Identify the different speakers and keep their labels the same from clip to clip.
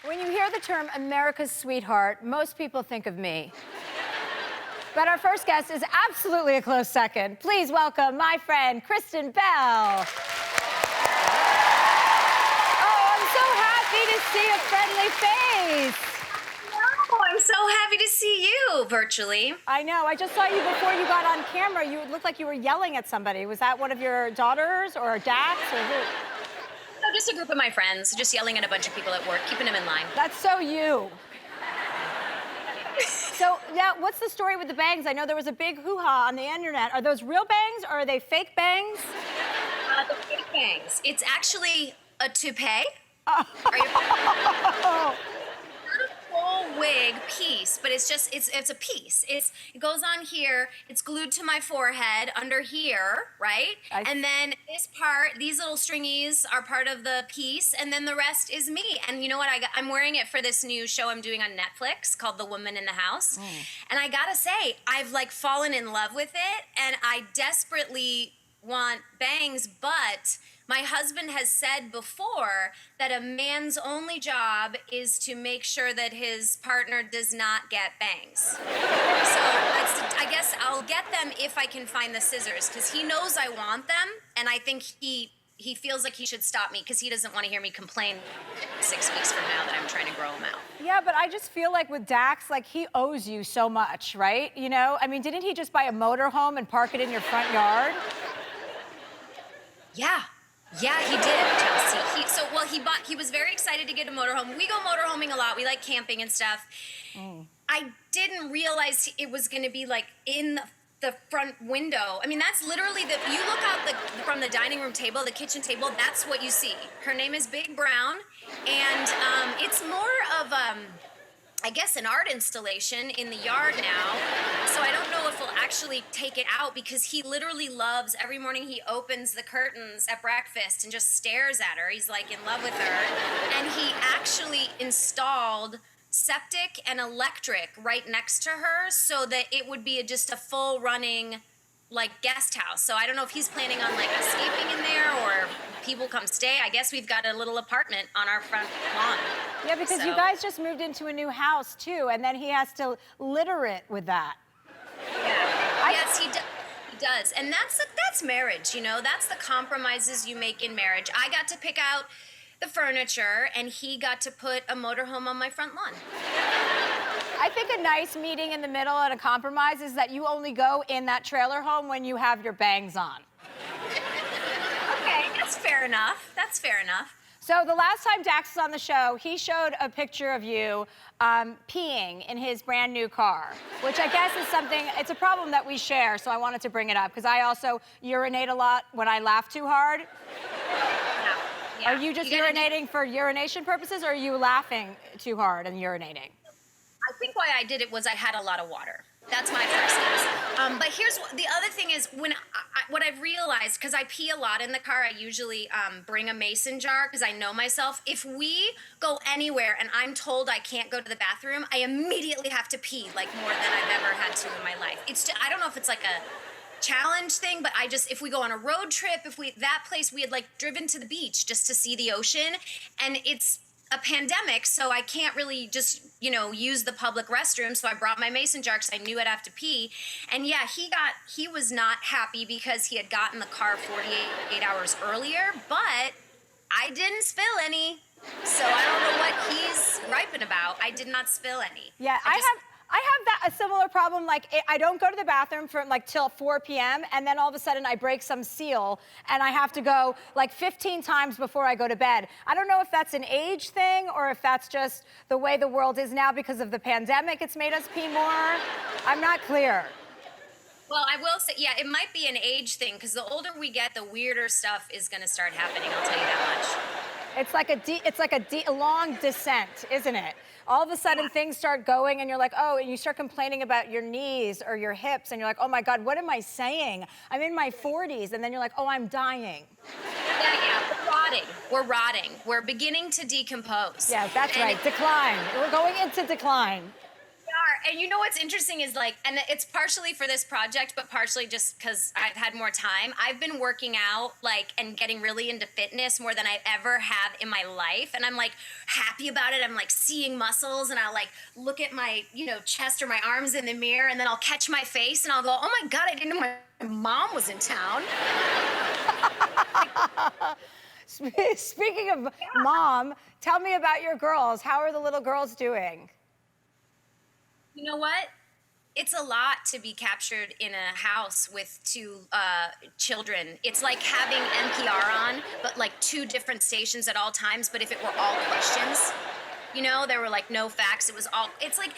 Speaker 1: When you hear the term America's sweetheart, most people think of me. But our first guest is absolutely a close second. Please welcome my friend, Kristen Bell. Oh, I'm so happy to see a friendly face.
Speaker 2: Oh, I'm so happy to see you virtually.
Speaker 1: I know. I just saw you before you got on camera. You looked like you were yelling at somebody. Was that one of your daughters or Dax or who?
Speaker 2: No, just a group of my friends, just yelling at a bunch of people at work, keeping them in line.
Speaker 1: That's so you. So now, what's the story with the bangs? I know there was a big hoo-ha on the internet. Are those real bangs or are they fake bangs?
Speaker 2: The fake bangs. It's actually a toupee.
Speaker 1: Oh.
Speaker 2: Are you? Not a full wig piece, but it's a piece. It goes on here. It's glued to my forehead under here, right? And then this part, these little stringies are part of the piece, and then the rest is me. And you know what? I'm wearing it for this new show I'm doing on Netflix called The Woman in the House. And I gotta say, I've like fallen in love with it, and I desperately want bangs, but my husband has said before that a man's only job is to make sure that his partner does not get bangs. So I guess I'll get them if I can find the scissors, because he knows I want them, and I think he feels like he should stop me because he doesn't want to hear me complain 6 weeks from now that I'm trying to grow them out.
Speaker 1: Yeah, but I just feel like with Dax, like he owes you so much, right? You know, I mean, didn't he just buy a motorhome and park it in your front yard?
Speaker 2: Yeah, he did, Chelsea. He was very excited to get a motorhome. We go motorhoming a lot. We like camping and stuff. I didn't realize it was going to be like in the front window. I mean, that's literally you look out from the dining room table, the kitchen table, that's what you see. Her name is Big Brown, and it's more of I guess an art installation in the yard now. So I don't know if we'll actually take it out, because he literally loves, every morning he opens the curtains at breakfast and just stares at her. He's like in love with her. And he actually installed septic and electric right next to her so that it would be just a full running like guest house. So I don't know if he's planning on like escaping in there or people come stay. I guess we've got a little apartment on our front lawn.
Speaker 1: Yeah, because you guys just moved into a new house too, and then he has to litter it with that.
Speaker 2: Yeah. Yes, he does. And that's marriage, you know? That's the compromises you make in marriage. I got to pick out the furniture, and he got to put a motorhome on my front lawn.
Speaker 1: I think a nice meeting in the middle and a compromise is that you only go in that trailer home when you have your bangs on.
Speaker 2: Okay, that's fair enough. That's fair enough.
Speaker 1: So the last time Dax was on the show, he showed a picture of you peeing in his brand new car, which I guess is it's a problem that we share, so I wanted to bring it up, because I also urinate a lot when I laugh too hard. Yeah. Are you just urinating for urination purposes, or are you laughing too hard and urinating?
Speaker 2: I think why I did it was I had a lot of water. That's my first guess. But here's the other thing is, what I've realized, because I pee a lot in the car, I usually bring a mason jar because I know myself. If we go anywhere and I'm told I can't go to the bathroom, I immediately have to pee like more than I've ever had to in my life. I don't know if it's like a challenge thing, but if we go on a road trip, that place we had like driven to the beach just to see the ocean, and it's a pandemic, so I can't really just, use the public restroom. So I brought my mason jar because I knew I'd have to pee. And yeah, he was not happy because he had gotten the car 48 hours earlier, but I didn't spill any. So I don't know what he's griping about. I did not spill any.
Speaker 1: Yeah, I have a similar problem. Like, I don't go to the bathroom from like till 4 p.m. and then all of a sudden I break some seal and I have to go like 15 times before I go to bed. I don't know if that's an age thing or if that's just the way the world is now because of the pandemic. It's made us pee more. I'm not clear.
Speaker 2: Well, I will say, yeah, it might be an age thing, because the older we get, the weirder stuff is going to start happening. I'll tell you that much.
Speaker 1: It's like a long descent, isn't it? All of a sudden things start going and you're like, oh, and you start complaining about your knees or your hips and you're like, oh my God, what am I saying? I'm in my 40s, and then you're like, oh, I'm dying.
Speaker 2: Yeah, we're rotting. We're beginning to decompose.
Speaker 1: Yeah, that's right, decline. We're going into decline.
Speaker 2: We are, And you know what's interesting is like, and it's partially for this project, but partially just because I've had more time. I've been working out like and getting really into fitness more than I ever have in my life. And I'm like happy about it. I'm like seeing muscles and I'll like look at my, chest or my arms in the mirror and then I'll catch my face and I'll go, oh my God, I didn't know my mom was in town.
Speaker 1: Speaking of mom, tell me about your girls. How are the little girls doing?
Speaker 2: You know what? It's a lot to be captured in a house with two children. It's like having NPR on, but like two different stations at all times. But if it were all questions, there were like no facts. It was all, it's like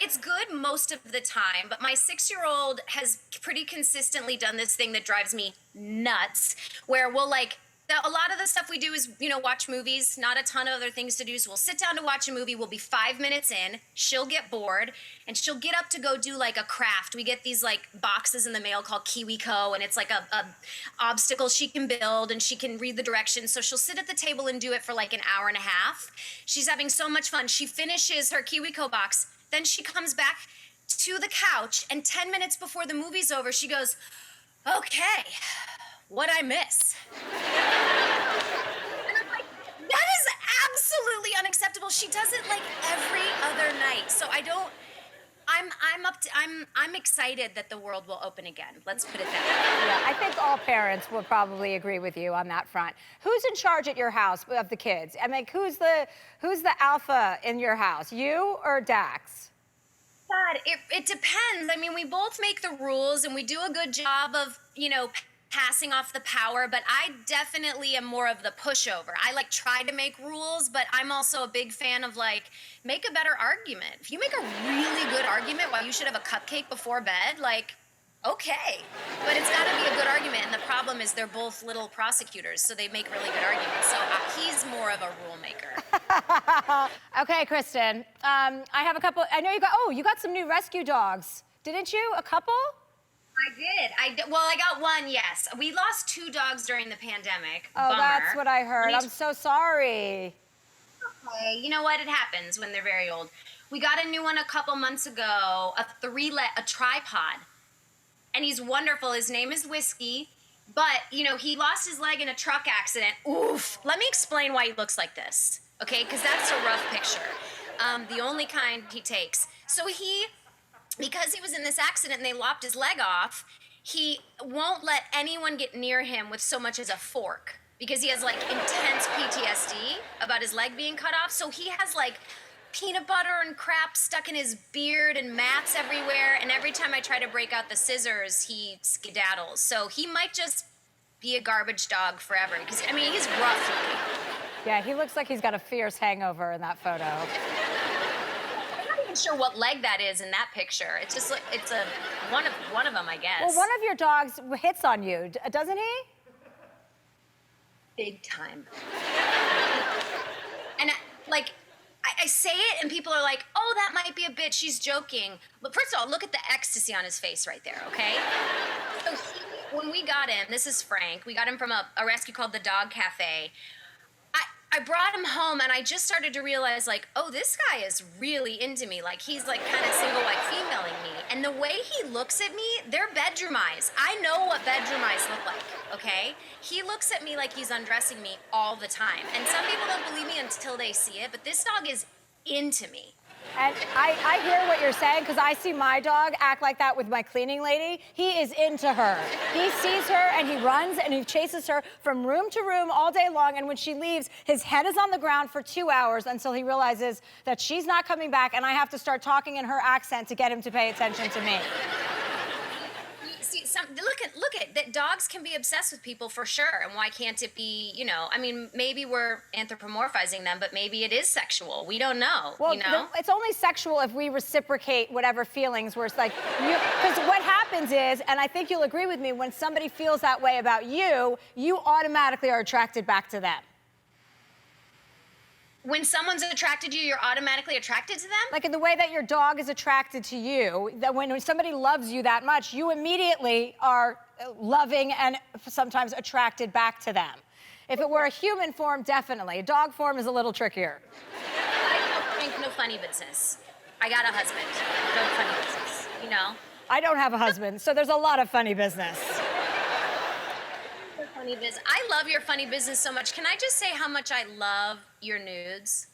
Speaker 2: it's good most of the time. But my 6-year-old has pretty consistently done this thing that drives me nuts, where we'll like, a lot of the stuff we do is, watch movies, not a ton of other things to do. So we'll sit down to watch a movie. We'll be 5 minutes in. She'll get bored and she'll get up to go do like a craft. We get these like boxes in the mail called KiwiCo, and it's like a obstacle she can build and she can read the directions. So she'll sit at the table and do it for like an hour and a half. She's having so much fun. She finishes her KiwiCo box. Then she comes back to the couch and 10 minutes before the movie's over, she goes, okay, what'd I miss? And I'm like, that is absolutely unacceptable. She does it like every other night. So I'm excited that the world will open again. Let's put it that way.
Speaker 1: Yeah, I think all parents will probably agree with you on that front. Who's in charge at your house of the kids? I mean, who's the alpha in your house, you or Dax?
Speaker 2: God, it depends. I mean, we both make the rules and we do a good job of, passing off the power, but I definitely am more of the pushover. I like try to make rules, but I'm also a big fan of like, make a better argument. If you make a really good argument why you should have a cupcake before bed, like, okay. But it's gotta be a good argument, and the problem is they're both little prosecutors, so they make really good arguments. So he's more of a rule maker.
Speaker 1: Okay, Kristen, I have a couple, I know you got some new rescue dogs. Didn't you? A couple?
Speaker 2: I did. Well, I got one, yes. We lost 2 dogs during the pandemic.
Speaker 1: Oh,
Speaker 2: Bummer.
Speaker 1: that's what I heard. I'm so sorry.
Speaker 2: Okay, you know what? It happens when they're very old. We got a new one a couple months ago, a tripod. And he's wonderful. His name is Whiskey. But, he lost his leg in a truck accident. Oof. Let me explain why he looks like this, okay? Because that's a rough picture. The only kind he takes. So because he was in this accident and they lopped his leg off, he won't let anyone get near him with so much as a fork because he has like intense PTSD about his leg being cut off. So he has like peanut butter and crap stuck in his beard and mats everywhere. And every time I try to break out the scissors, he skedaddles. So he might just be a garbage dog forever because, he's rough looking.
Speaker 1: Yeah, he looks like he's got a fierce hangover in that photo.
Speaker 2: Sure what leg that is in that picture. It's just like it's one of them, I guess.
Speaker 1: Well, one of your dogs hits on you, doesn't he?
Speaker 2: Big time. And I say it and people are like, oh, that might be a bit, she's joking. But first of all, look at the ecstasy on his face right there, okay? So when we got him, this is Frank, we got him from a rescue called the Dog Cafe. I brought him home and I just started to realize like, oh, this guy is really into me. Like he's like kind of single white femaling me. And the way he looks at me, they're bedroom eyes. I know what bedroom eyes look like, okay? He looks at me like he's undressing me all the time. And some people don't believe me until they see it, but this dog is into me.
Speaker 1: And I hear what you're saying because I see my dog act like that with my cleaning lady. He is into her. He sees her and he runs and he chases her from room to room all day long. And when she leaves, his head is on the ground for 2 hours until he realizes that she's not coming back and I have to start talking in her accent to get him to pay attention to me.
Speaker 2: See, look at that. Dogs can be obsessed with people for sure, and why can't it be? Maybe we're anthropomorphizing them, but maybe it is sexual. We don't know.
Speaker 1: Well, it's only sexual if we reciprocate whatever feelings. Where it's like, because what happens is, and I think you'll agree with me, when somebody feels that way about you, you automatically are attracted back to them.
Speaker 2: When someone's attracted to you, you're automatically attracted to them?
Speaker 1: Like in the way that your dog is attracted to you, that when somebody loves you that much, you immediately are loving and sometimes attracted back to them. If it were a human form, definitely. Dog form is a little trickier.
Speaker 2: I don't think no funny business. I got a husband. No funny business, you know?
Speaker 1: I don't have a husband, so there's a lot of funny business.
Speaker 2: Funny business. I love your funny business so much. Can I just say how much I love your nudes?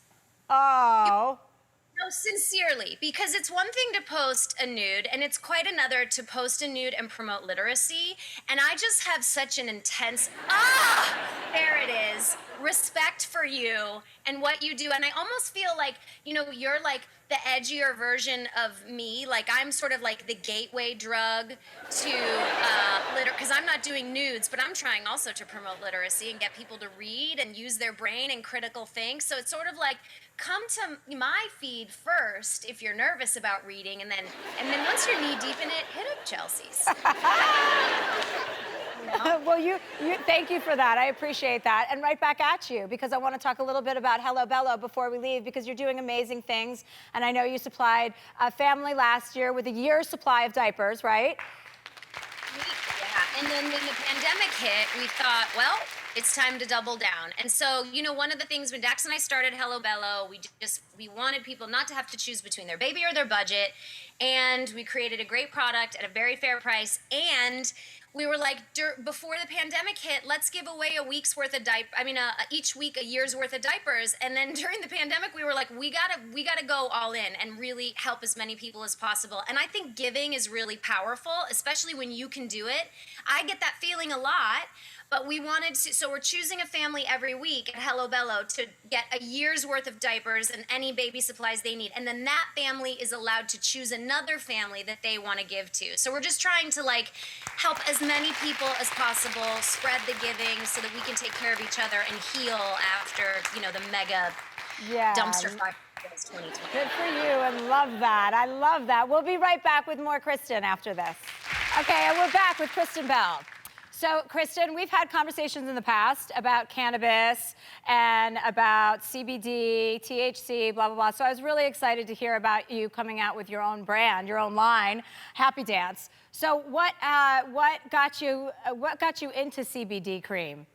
Speaker 1: Oh.
Speaker 2: No, sincerely, because it's one thing to post a nude, and it's quite another to post a nude and promote literacy. And I just have such an intense, there it is, respect for you and what you do. And I almost feel like, you're like the edgier version of me. Like I'm sort of like the gateway drug to because I'm not doing nudes, but I'm trying also to promote literacy and get people to read and use their brain and critical think. So it's sort of like, come to my feed first if you're nervous about reading, and then once you're knee deep in it, hit up Chelsea's.
Speaker 1: Well, you thank you for that. I appreciate that. And right back at you, because I want to talk a little bit about Hello Bello before we leave, because you're doing amazing things. And I know you supplied a family last year with a year's supply of diapers, right?
Speaker 2: Yeah, and then when the pandemic hit, we thought, well, it's time to double down. And so, one of the things when Dax and I started Hello Bello, we wanted people not to have to choose between their baby or their budget. And we created a great product at a very fair price. And we were like, before the pandemic hit, let's give away a week's worth of each week a year's worth of diapers. And then during the pandemic, we were like, we gotta go all in and really help as many people as possible. And I think giving is really powerful, especially when you can do it. I get that feeling a lot. But we wanted to, so we're choosing a family every week at Hello Bello to get a year's worth of diapers and any baby supplies they need. And then that family is allowed to choose another family that they want to give to. So we're just trying to help as many people as possible, spread the giving so that we can take care of each other and heal after, the mega dumpster fire. 2020.
Speaker 1: Good for you, and love that. I love that. We'll be right back with more Kristen after this. Okay, and we're back with Kristen Bell. So, Kristen, we've had conversations in the past about cannabis and about CBD, THC, blah, blah, blah. So I was really excited to hear about you coming out with your own brand, your own line, Happy Dance. So what got you into CBD cream?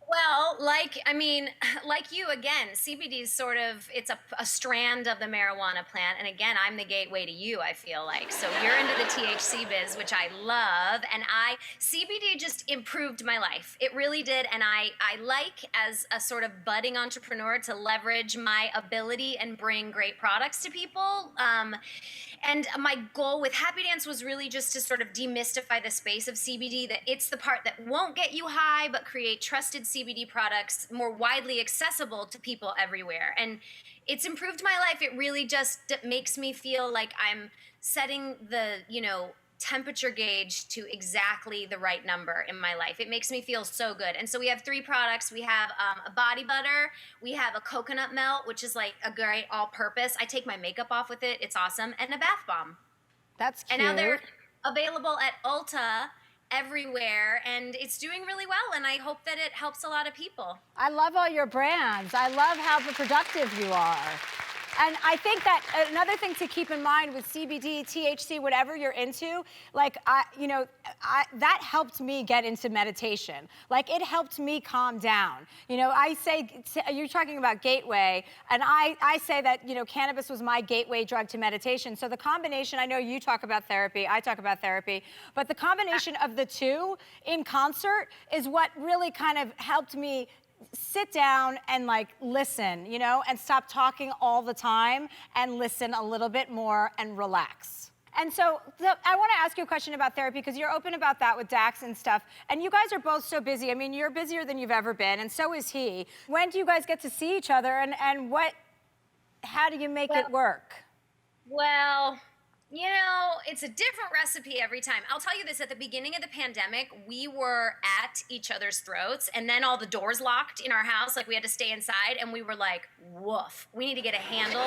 Speaker 2: Well, like you, again, CBD is it's a strand of the marijuana plant. And again, I'm the gateway to you, I feel like. So you're into the THC biz, which I love. And CBD just improved my life. It really did. And I like, as a sort of budding entrepreneur, to leverage my ability and bring great products to people. And my goal with Happy Dance was really just to sort of demystify the space of CBD, that it's the part that won't get you high, but create trusted CBD products more widely accessible to people everywhere. And it's improved my life. It really just makes me feel like I'm setting the, temperature gauge to exactly the right number in my life. It makes me feel so good. And so we have 3 products. We have a body butter. We have a coconut melt, which is like a great all-purpose. I take my makeup off with it. It's awesome. And a bath bomb.
Speaker 1: That's cute.
Speaker 2: And now they're available at Ulta everywhere, and it's doing really well, and I hope that it helps a lot of people.
Speaker 1: I love all your brands. I love how productive you are. And I think that another thing to keep in mind with CBD, THC, whatever you're into, that helped me get into meditation. It helped me calm down. I say, you're talking about gateway, and I say that, cannabis was my gateway drug to meditation. So the combination, I know you talk about therapy, I talk about therapy, but the combination of the two in concert is what really kind of helped me sit down and listen, and stop talking all the time and listen a little bit more and relax. And so I want to ask you a question about therapy, because you're open about that with Dax and stuff. And you guys are both so busy. I mean, you're busier than you've ever been, and so is he. When do you guys get to see each other, and how do you make it work?
Speaker 2: Well, it's a different recipe every time. I'll tell you this, at the beginning of the pandemic, we were at each other's throats, and then all the doors locked in our house, we had to stay inside, and we were like, woof, we need to get a handle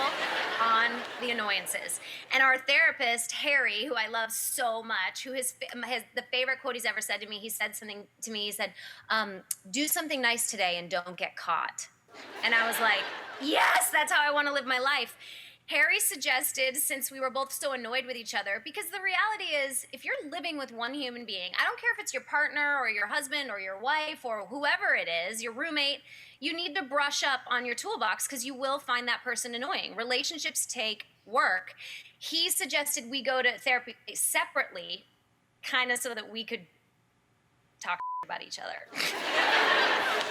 Speaker 2: on the annoyances. And our therapist, Harry, who I love so much, who has the favorite quote he's ever said to me, he said something to me, he said, do something nice today and don't get caught. And I was like, yes, that's how I want to live my life. Harry suggested, since we were both so annoyed with each other, because the reality is, if you're living with one human being, I don't care if it's your partner or your husband or your wife or whoever it is, your roommate, you need to brush up on your toolbox because you will find that person annoying. Relationships take work. He suggested we go to therapy separately, kind of so that we could talk about each other.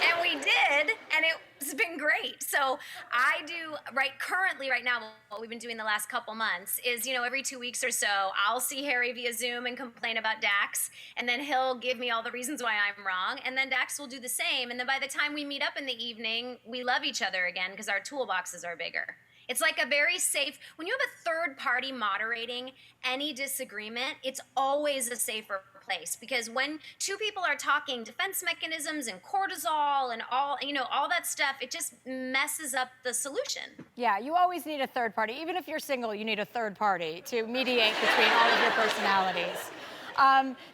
Speaker 2: And we did, and it's been great. So I do, currently right now, what we've been doing the last couple months is, every 2 weeks or so, I'll see Harry via Zoom and complain about Dax, and then he'll give me all the reasons why I'm wrong, and then Dax will do the same, and then by the time we meet up in the evening, we love each other again because our toolboxes are bigger. It's like a very safe, when you have a third party moderating any disagreement, it's always a safer place, because when two people are talking defense mechanisms and cortisol and all that stuff, it just messes up the solution.
Speaker 1: Yeah, you always need a third party. Even if you're single, you need a third party to mediate between all of your personalities.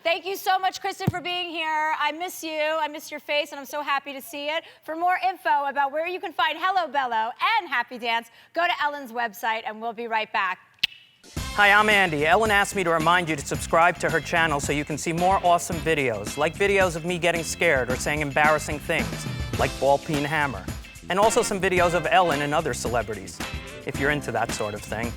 Speaker 1: Thank you so much, Kristen, for being here. I miss you. I miss your face, and I'm so happy to see it. For more info about where you can find Hello Bello and Happy Dance, go to Ellen's website, and we'll be right back.
Speaker 3: Hi, I'm Andy. Ellen asked me to remind you to subscribe to her channel so you can see more awesome videos, like videos of me getting scared or saying embarrassing things, like ball peen hammer, and also some videos of Ellen and other celebrities, if you're into that sort of thing.